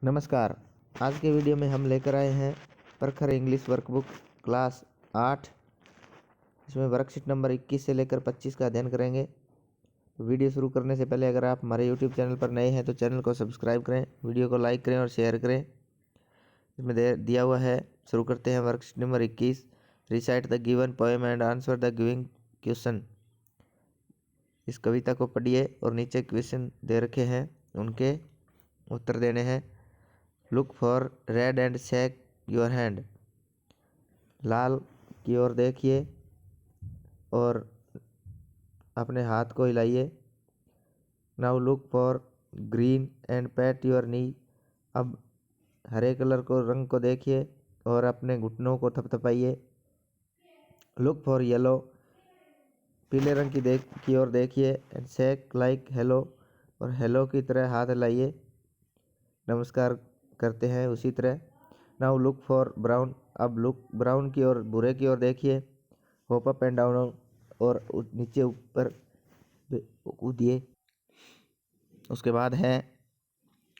नमस्कार। आज के वीडियो में हम लेकर आए हैं प्रखर इंग्लिश वर्कबुक क्लास 8। इसमें वर्कशीट नंबर 21 से लेकर 25 का अध्ययन करेंगे। तो वीडियो शुरू करने से पहले अगर आप हमारे यूट्यूब चैनल पर नए हैं तो चैनल को सब्सक्राइब करें, वीडियो को लाइक करें और शेयर करें। इसमें दिया हुआ है, शुरू करते हैं worksheet number 21। Recite the given poem and answer the giving question. इस कविता को पढ़िए और नीचे क्वेश्चन दे रखे हैं, उनके उत्तर देने हैं। Look for red and shake your hand. लाल की ओर देखिए और अपने हाथ को हिलाइए। Now look for green and pat your knee. अब हरे कलर को रंग को देखिए और अपने घुटनों को थपथपाइए। Look for yellow. पीले रंग की ओर देखिए एंड शेक लाइक हेलो, और हेलो की तरह हाथ हिलाइए, नमस्कार करते हैं उसी तरह। Now look for brown. अब लुक ब्राउन की ओर, भूरे की ओर देखिए। होप अप एंड डाउन, और नीचे ऊपर कूदिए। उसके बाद है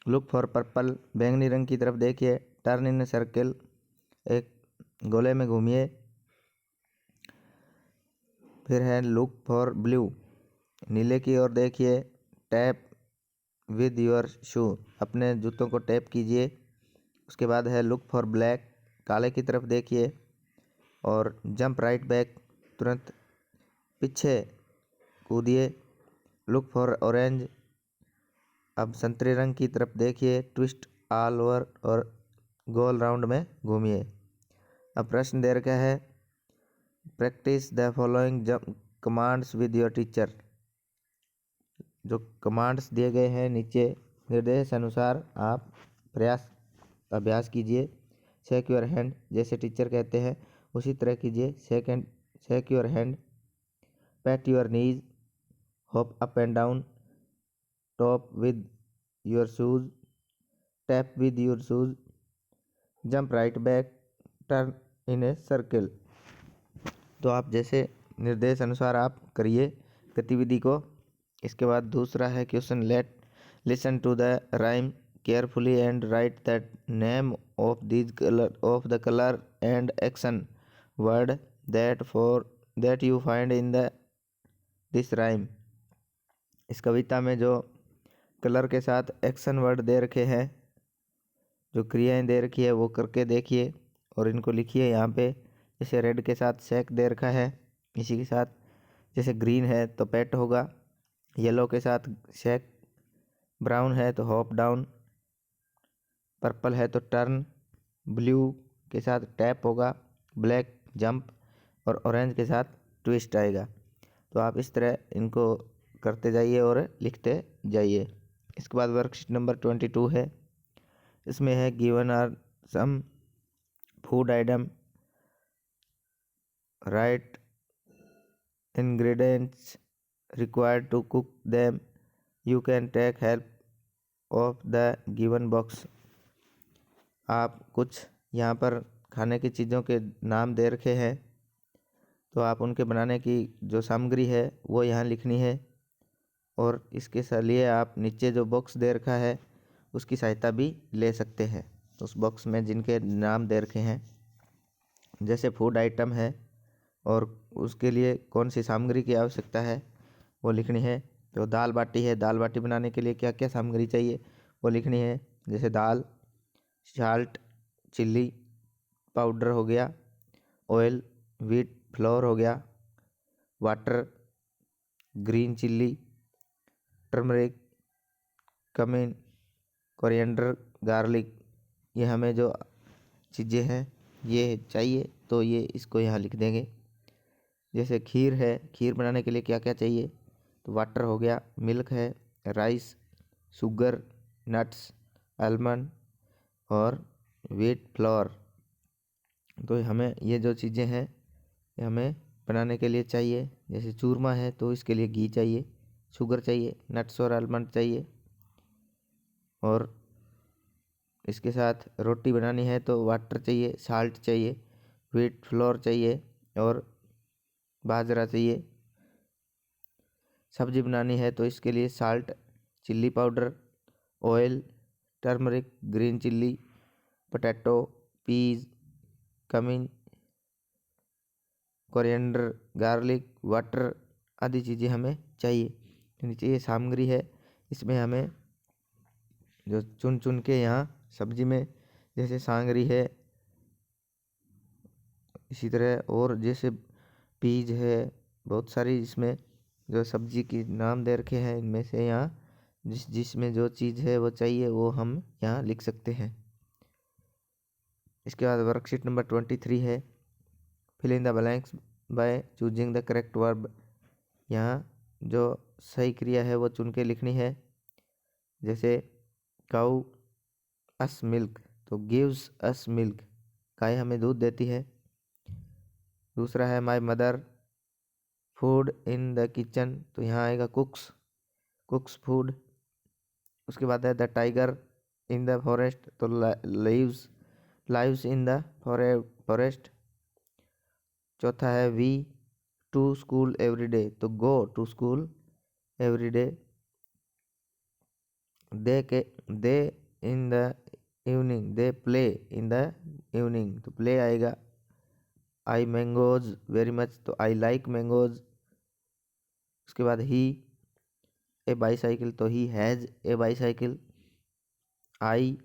लुक फॉर पर्पल। बैंगनी रंग की तरफ देखिए। Turn in a circle. एक गोले में घूमिए। फिर है लुक फॉर ब्लू। नीले की ओर देखिए। टैप विद योर शू। अपने जूतों को टैप कीजिए। उसके बाद है लुक फॉर ब्लैक। काले की तरफ देखिए और जंप राइट बैक। तुरंत पीछे कूदिए। Look for orange. अब संतरे रंग की तरफ देखिए। ट्विस्ट ऑल ओवर, और गोल राउंड में घूमिए। अब प्रश्न दे रखा है, practice the following commands with your teacher. जो कमांड्स दिए गए हैं नीचे निर्देश अनुसार आप अभ्यास कीजिए। शेक योर हैंड, जैसे टीचर कहते हैं उसी तरह कीजिए। Shake your hand. PAT your knees. Hop up and down. Top with your shoes. Tap with your shoes. Jump right back. Turn in a circle. तो आप जैसे निर्देश अनुसार आप करिए गतिविधि को। इसके बाद दूसरा है question, listen to the rhyme carefully and write the name of the colour and action word that you find in this rhyme. इस कविता में जो कलर के साथ एक्शन वर्ड दे रखे हैं, जो क्रियाएं दे रखी है, वो करके देखिए और इनको लिखिए यहाँ पे। जैसे रेड के साथ शेक दे रखा है, इसी के साथ जैसे ग्रीन है तो पैट होगा, येलो के साथ शेक, ब्राउन है तो हॉप डाउन, पर्पल है तो टर्न, ब्लू के साथ टैप होगा, ब्लैक जंप, और ऑरेंज के साथ ट्विस्ट आएगा। तो आप इस तरह इनको करते जाइए और लिखते जाइए। इसके बाद वर्कशीट नंबर 22 है। इसमें है given are some food item, right ingredients required to cook them. You can take help of the given box. आप कुछ यहाँ पर खाने की चीज़ों के नाम दे रखे हैं, तो आप उनके बनाने की जो सामग्री है वो यहाँ लिखनी है, और इसके लिए आप नीचे जो बॉक्स दे रखा है उसकी सहायता भी ले सकते हैं। तो उस बॉक्स में जिनके नाम दे रखे हैं, जैसे फूड आइटम है और उसके लिए कौन सी सामग्री की आवश्यकता है वो लिखनी है। तो दाल बाटी है, दाल बाटी बनाने के लिए क्या क्या सामग्री चाहिए वो लिखनी है। जैसे दाल, साल्ट, चिल्ली पाउडर हो गया, ऑयल, व्हीट फ्लोर हो गया, water, green chilli, turmeric, cumin, coriander, garlic. ये हमें जो चीज़ें हैं ये चाहिए, तो ये इसको यहाँ लिख देंगे। जैसे खीर है, खीर बनाने के लिए क्या क्या चाहिए, तो वाटर हो गया, मिल्क है, राइस, शुगर, नट्स, आलमंड और व्हीट फ्लोर। तो हमें ये जो चीज़ें हैं ये हमें बनाने के लिए चाहिए। जैसे चूरमा है तो इसके लिए घी चाहिए, शुगर चाहिए, नट्स और आलमंड चाहिए, और इसके साथ रोटी बनानी है तो वाटर चाहिए, साल्ट चाहिए, व्हीट फ्लोर चाहिए और बाजरा चाहिए। सब्जी बनानी है तो इसके लिए salt, chilli powder, oil, turmeric, green chilli, potato, peas, cumin, coriander, garlic, water आदि चीज़ें हमें चाहिए। नीचे ये सामग्री है, इसमें हमें जो चुन चुन के यहाँ सब्जी में जैसे सांगरी है, इसी तरह और जैसे पीज है, बहुत सारी इसमें जो सब्जी की नाम दे रखे हैं, इनमें से यहाँ जिसमें जो चीज़ है वो चाहिए वो हम यहाँ लिख सकते हैं। इसके बाद वर्कशीट नंबर 23 है, fill in the blanks by choosing the correct verb. यहाँ जो सही क्रिया है वो चुन के लिखनी है। जैसे काऊ अस मिल्क, तो गिव्स अस मिल्क, गाय हमें दूध देती है। दूसरा है my mother food in the kitchen, तो यहाँ आएगा कुक्स फूड। उसके बाद है the tiger in the forest, तो लाइव्स इन द फॉरेस्ट। चौथा है we to school every day, तो go to school every day. They in the evening, they play in the evening, तो प्ले आएगा। I mangoes very much, तो I like mangoes. उसके बाद ही a bicycle, तो he has a bicycle. I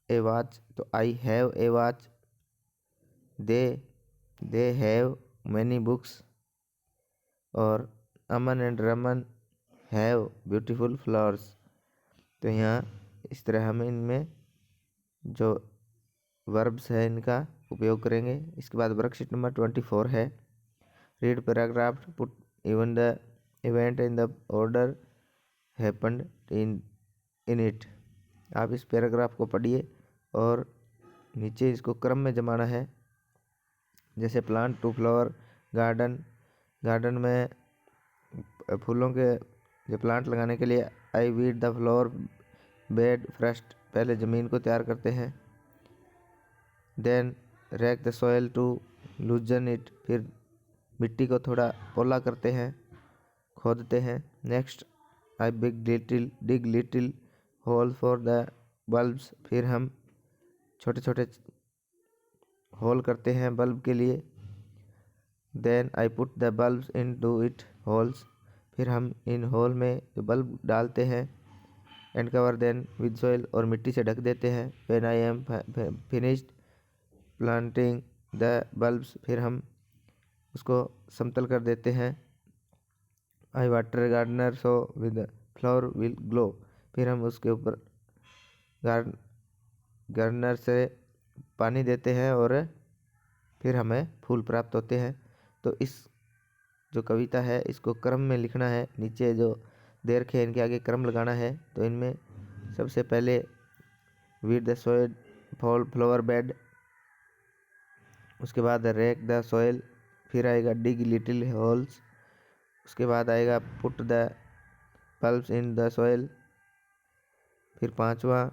a watch, तो I have a watch. They have many books. और Aman and Raman have beautiful flowers. तो यहाँ इस तरह हम इनमें जो वर्ब्स है इनका उपयोग करेंगे। इसके बाद वर्कशीट नंबर 24 है, read paragraph, put even the event in the order happened in it. आप इस पैराग्राफ को पढ़िए और नीचे इसको क्रम में जमाना है। जैसे प्लांट टू फ्लावर गार्डन में फूलों के जो प्लांट लगाने के लिए I weed the flower bed first, पहले ज़मीन को तैयार करते हैं। Then rake the soil to loosen it, फिर मिट्टी को थोड़ा पोला करते हैं, खोदते हैं। Next I dig little hole for the bulbs, फिर हम छोटे छोटे होल करते हैं बल्ब के लिए। Then I put the bulbs into it holes, फिर हम इन होल में जो बल्ब डालते हैं। And cover then with soil, और मिट्टी से ढक देते हैं। When I am finished planting the bulbs, फिर हम उसको समतल कर देते हैं। I water gardener so with flower will glow, फिर हम उसके ऊपर गार्डनर से पानी देते हैं और फिर हमें फूल प्राप्त होते हैं। तो इस जो कविता है इसको क्रम में लिखना है, नीचे जो दे रखे हैं इनके आगे क्रम लगाना है। तो इनमें सबसे पहले weed the soil fall flower bed, उसके बाद रेक द सॉइल, फिर आएगा डिग लिटिल होल्स, उसके बाद आएगा put the bulbs in the soil, फिर पांचवा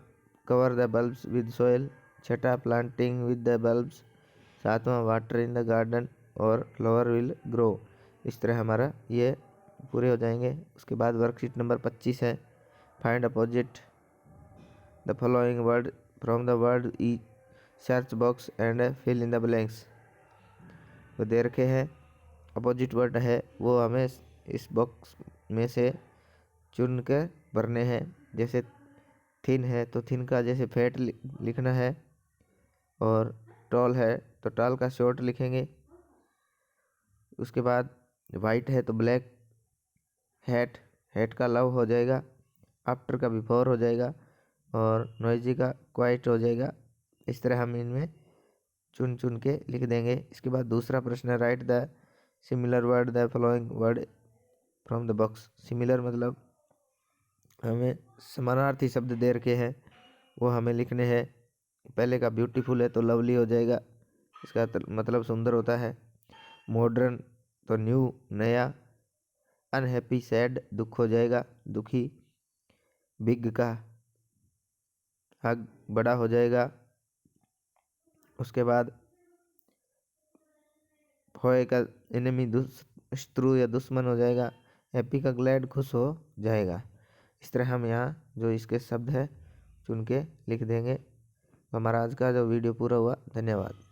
cover the bulbs with soil, छठा प्लांटिंग विद द बल्ब्स, सातवां वाटर इन द गार्डन और फ्लावर विल ग्रो। इस तरह हमारा ये पूरे हो जाएंगे। उसके बाद वर्कशीट नंबर 25 है, find opposite the following word from the word e search box and fill in the blanks. वो दे रखे हैं, अपोजिट वर्ड है वो हमें इस बॉक्स में से चुन कर भरने हैं। जैसे थिन है तो थिन का जैसे फैट लिखना है, और टॉल है तो टॉल का शॉर्ट लिखेंगे। उसके बाद वाइट है तो ब्लैक, हैट का लव हो जाएगा, आफ्टर का बिफोर हो जाएगा, और नॉइजी का क्वाइट हो जाएगा। इस तरह हम इनमें चुन चुन के लिख देंगे। इसके बाद दूसरा प्रश्न है, right the similar word the following word from the box. Similar मतलब हमें समानार्थी शब्द दे रखे हैं, वो हमें लिखने हैं। पहले का ब्यूटीफुल है तो लवली हो जाएगा, इसका मतलब सुंदर होता है। मॉडर्न तो न्यू नया। अनहैप्पी सैड दुख हो जाएगा, दुखी। बिग का हग बड़ा हो जाएगा। उसके बाद होए का एनिमी शत्रु या दुश्मन हो जाएगा। हैप्पी का ग्लैड खुश हो जाएगा। इस तरह हम यहाँ जो इसके शब्द है चुन के लिख देंगे। तो हमारा आज का जो वीडियो पूरा हुआ, धन्यवाद।